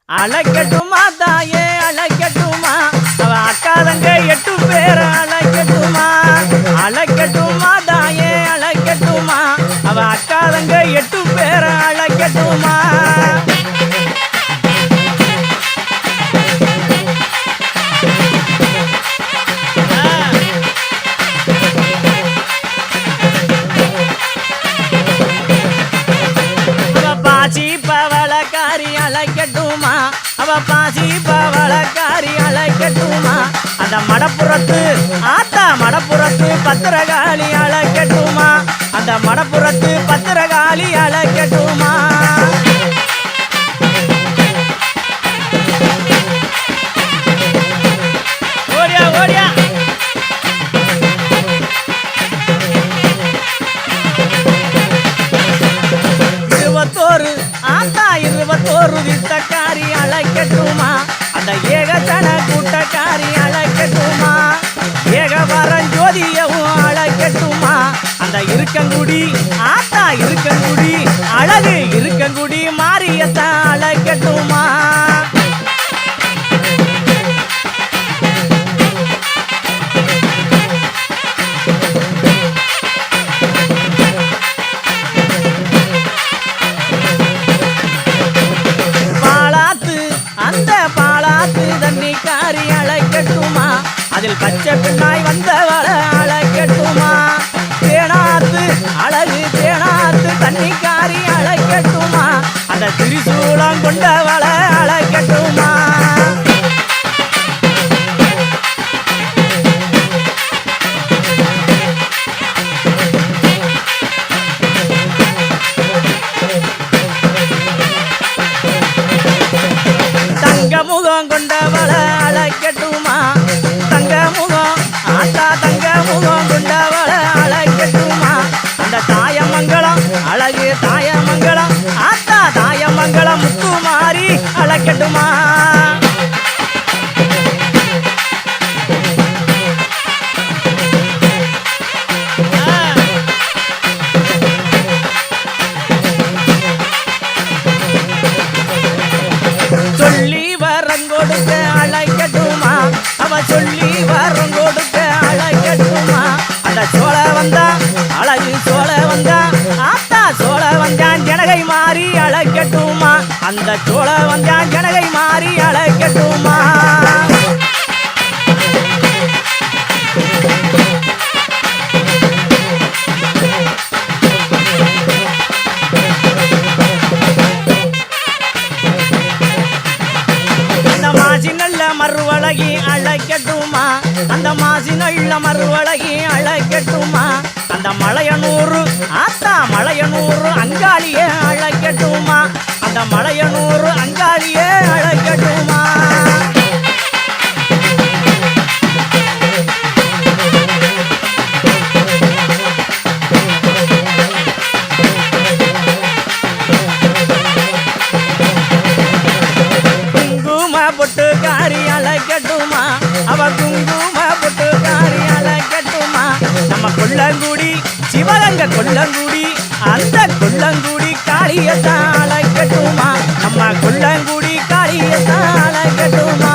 அழைக்கட்டுமா தாயே அழைக்கட்டுமா, அவ அக்காதங்க 8 பேர் அழைக்கட்டுமா. அழைக்கட்டுமா தாயே அழைக்கட்டுமா, அவ அக்காதங்க 8 பேர் அழைக்கட்டுமா. பாசி பவளக்காரி அழைக்கட்டுமா, அவ பாசி பவளக்காரி அழைக்கட்டுமா. அந்த மடப்புறத்து ஆத்தா மடப்புறத்து பத்திரகாளி அழைக்கட்டுமா. அந்த மடப்புறத்து பத்திரகாளி அழைக்கட்டுமா. ஓடியா ஓடியா ஆத்தா 21 வித்தக்காரி அழைக்கட்டுமா. அந்த ஏகத்தன கூட்டக்காரி அழைக்கட்டுமா. ஏகவரம் ஜோதியவும் அழைக்கட்டுமா. அந்த இருக்கங்குடி ஆத்தா இருக்கங்குடி அழகு இருக்கங்குடி மாரியத்தான் அழைக்கட்டுமா. அந்த பாலாத்து தண்ணிக்காரி அழைக்கட்டுமா. அதில் பச்சை பெண்ணாய் வந்தவள அழைக்கட்டுமா. தேனாத்து அழகு தேனாத்து தண்ணிக்காரி அழைக்கட்டுமா. அந்த திரிசூலம் கொண்டவள அழைக்கட்டுமா. முகம் கொண்டவள அழைக்கட்டுமா. தங்க முகம் ஆத்தா தங்க முகம் கொண்டவள அழைக்கட்டுமா. அந்த தாயமங்கலம் அழகு தாயமங்கலம் ஆத்தா தாயமங்கலம் முத்துமாரி அழைக்கட்டுமா. சொல்லி வரம் கொடுக்க அழைக்கட்டுமா. அவ சொல்லி வரம் கொடுக்க அழைக்கட்டுமா. அந்த சோழ வந்தா அழகு சோழ வந்தா ஆத்தா சோழ வந்தான் ஜனகை மாறி அழைக்கட்டுமா. அந்த சோழ வந்தான் ஜனகை மாறி அழைக்கட்டுமா. மறுவழகி அழைக்கட்டுமா. அந்த மாசி நல்ல மறுவழகி அழைக்கட்டுமா. அந்த மலையனூர் ஆத்தா மலையனூர் அங்காளியே அழைக்கட்டுமா. அந்த மலையனூர் அங்காளியே அழைக்கட்டுமா. பொட்டுக்காரி அழைக்கட்டுமா. அவ குங்கும பொட்டுக்காரி அழைக்கட்டுமா. நம்ம கொல்லங்குடி சிவகங்க கொல்லங்குடி அந்த கொல்லங்குடி காளியத்தான் அழைக்கட்டுமா. நம்ம கொல்லங்குடி காளியத்தான் அழைக்கட்டுமா.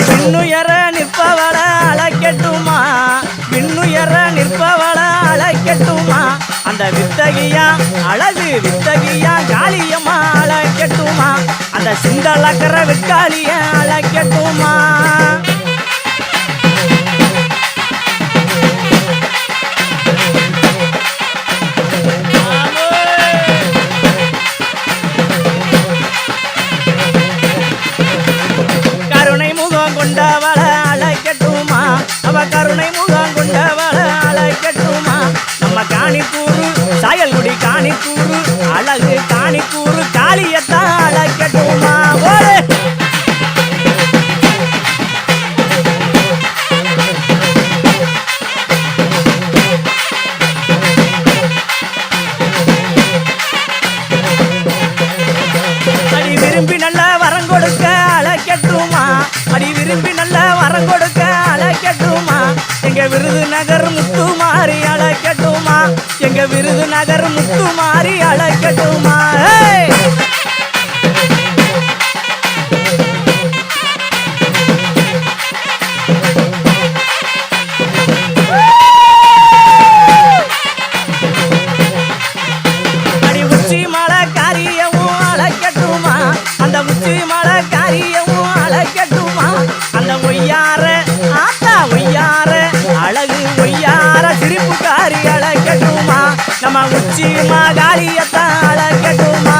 விண்ணுயர நிற்பவள அழைக்கட்டுமா. விண்ணுயர நிற்பவள அழைக்கட்டுமா. அந்த வித்தகியா அழகு வித்தகியா காளியம்மா அழைக்கட்டுமா. அந்த சிந்தலக்கர விற்காளிய அழைக்கட்டுமா. கருணை முகம் கொண்டவள அழைக்கட்டுமா. அவ கருணை முகம் கொண்டவள அழைக்கட்டுமா. நம்ம காணிக்கூறு சாயல்குடி காணிக்கூறு அழகு காணிக்கூறு காளியத்தான் அழைக்கட்டுமா. விரும்பி நல்ல வரம் கொடுக்க அழைக்கட்டுமா. விருதுநகர் முத்துமாரி அழைக்கட்டுமா எங்க விருதுநகர் முத்துமாரி அழைக்கட்டுமா அடி உச்சி மலை காரியமும் அழைக்கட்டுமா அந்த உச்சி மலை காரியமும் அழைக்கட்டுமா அந்த ஒய்யார ஆத்தா ஒய்யார அழகு ஒய்யார சிரிப்புக்காரி அழைக்கட்டுமா நம்ம உச்சி மகாளியத்தான் அழைக்கட்டுமா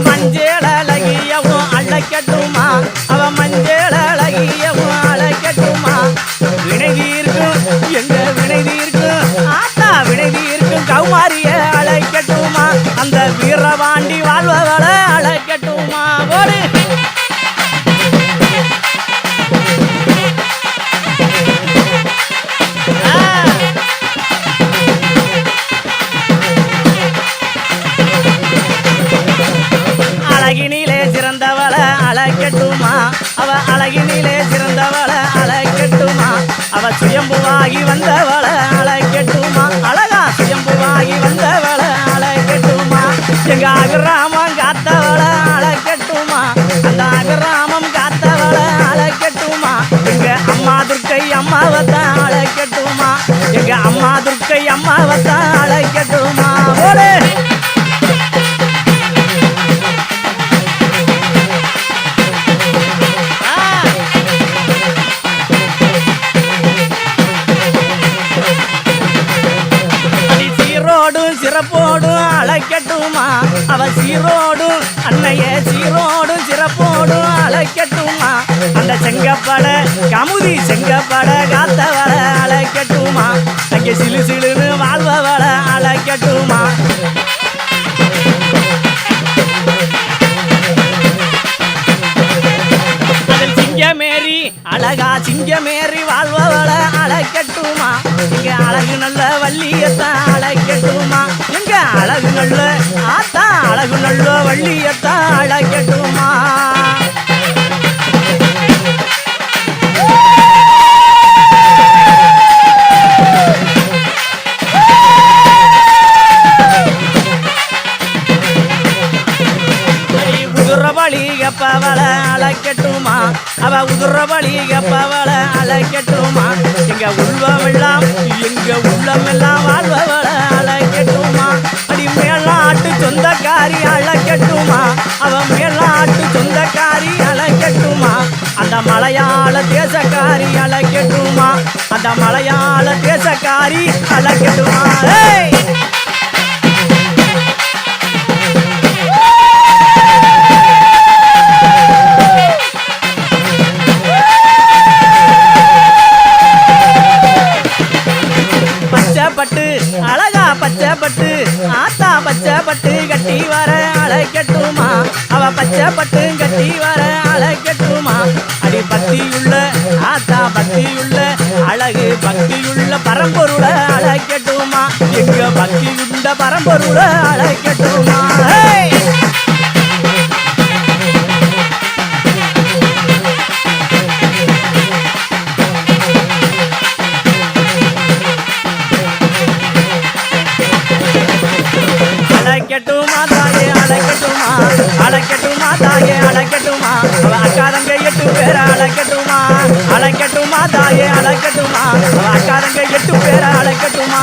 மஞ்சள் அழகியவும் அழைக்கட்டுமா அவ மஞ்சள் அழகியவும் அழைக்கட்டுமா வினைதி இருக்கும் எங்க வினைதி இருக்கும் ஆத்தா வினைதி இருக்கும் கௌமாரிய அழைக்கட்டுமா அந்த வீரபாண்டி வாழ்வவளை அழைக்கட்டுமா போடு அழகினிலே சிறந்தவளை அழைக்கட்டுமா அவ அழகினிலே சிறந்தவளை அழைக்கட்டுமா அவ சுயம்புவாகி வந்தவளை அழைக்கட்டுமா அழகா சுயம்புவாகி வந்தவளை அழைக்கட்டுமா எங்க அகராமம் காத்தவளை அழைக்கட்டுமா அந்த அகராமம் காத்தவளை அழைக்கட்டுமா எங்க அம்மா துர்க்கை அம்மாவத்தான் அழைக்கட்டுமா எங்க அம்மா துர்க்கை அம்மாவத்தான் அழைக்கட்டுமா போலே சிறப்போடும் அழைக்கட்டுமா அவ சீரோடும் அன்னைய சீரோடும் சிறப்போடும் அழைக்கட்டுமா அந்த செங்கப்பட கமுதி செங்கப்பட காத்தவளை அழைக்கட்டுமா அங்கே சிலு சிலுன்னு வாழ்பவளை அழைக்கட்டுமா அதில் சிங்கமேரி அழகா சிங்கமேரி வாழ்பவளை அழைக்கட்டுமா இங்க அழகு நல்ல வள்ளியத்தான் அழைக்கட்டுமா எங்க அழகு நல்ல ஆத்தா அழகு நல்ல வள்ளியத்தான் அழைக்கட்டுமா உதுரபலி கப்பவளை அழைக்கட்டுமா அவ உதுரபலி கப்பவளை அழைக்கட்டுமா எங்க உள்ளமெல்லாம் எங்க உள்ளமெல்லாம் வாழ்பவளை அழைக்கட்டுமா அடி மேலாட்டு சொந்தக்காரி அழைக்கட்டுமா அவ மேலாட்டு சொந்தக்காரி அழைக்கட்டுமா அந்த மலையாள தேசக்காரி அழைக்கட்டுமா அந்த மலையாள தேசக்காரி அழைக்கட்டுமா பட்டு அழகா பச்சைப்பட்டு ஆத்தா பச்சைப்பட்டு கட்டி வர அழைக்கட்டுமா அவ பச்சைப்பட்டு கட்டி வர அழைக்கட்டுமா அடி பக்தியுள்ள ஆத்தா பக்தியுள்ள அழகு பக்தியுள்ள பரம்பொருளை அழைக்கட்டுமா எங்க பக்தியுள்ள பரம்பொருளை அழைக்கட்டுமா அழைக்கட்டுமா தாயே அழைக்கட்டுமா அழைக்கட்டுமா தாயே அழைக்கட்டுமா அவ அக்காரங்க 8 பேர அழைக்கட்டுமா அழைக்கட்டுமா தாயே அழைக்கட்டுமா அவ அக்காரங்க 8 பேர அழைக்கட்டுமா